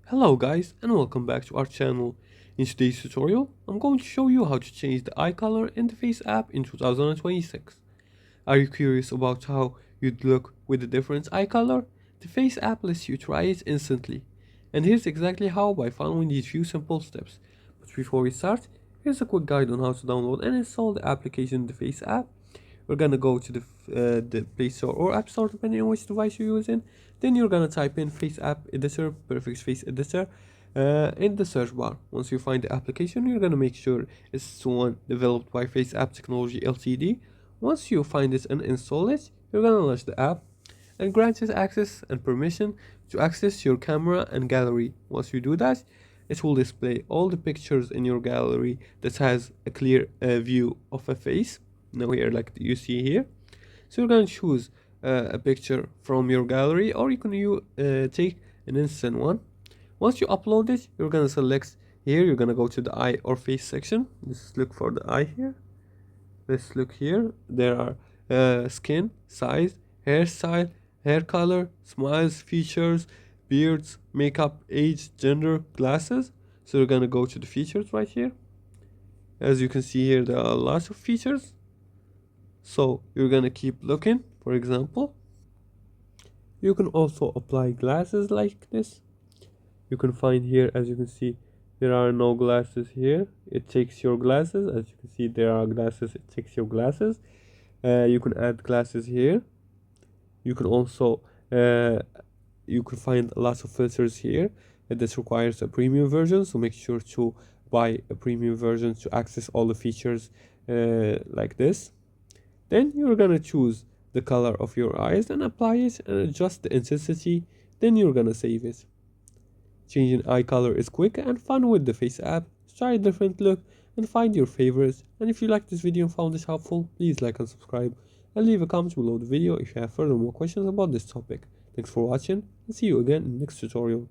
Hello guys and welcome back to our channel. In today's tutorial, I'm going to show you how to change the eye color in the FaceApp in 2026. Are you curious about how you'd look with a different eye color? The FaceApp lets you try it instantly. And here's exactly how by following these few simple steps. But before we start, here's a quick guide on how to download and install the application in the FaceApp. We're gonna go to the Play Store or App Store depending on which device you're using. Then you're gonna type in FaceApp Editor, Perfect Face Editor, in the search bar. Once you find the application, you're gonna make sure it's one developed by FaceApp Technology Ltd. Once you find it and install it, you're gonna launch the app and grant it access and permission to access your camera and gallery. Once you do that, it will display all the pictures in your gallery that has a clear view of a face. Now here, like you see here, so you're gonna choose a picture from your gallery, or you can take an instant one. Once you upload it, you're gonna select here. You're gonna go to the eye or face section. Let's look for the eye here. Let's look here. There are skin, size, hairstyle, hair color, smiles, features, beards, makeup, age, gender, glasses. So you're gonna go to the features right here. As you can see here, there are lots of features. So you're gonna keep looking. For example, you can also apply glasses like this. You can find here, as you can see, there are no glasses here. It takes your glasses. As you can see, there are glasses. It takes your glasses. You can add glasses here. You can also you can find lots of filters here. This requires a premium version, so make sure to buy a premium version to access all the features like this. Then you're gonna choose the color of your eyes and apply it and adjust the intensity. Then you're gonna save it. Changing eye color is quick and fun with the FaceApp. Try a different look and find your favorites. And if you liked this video and found this helpful, please like and subscribe and leave a comment below the video if you have further more questions about this topic. Thanks for watching and see you again in the next tutorial.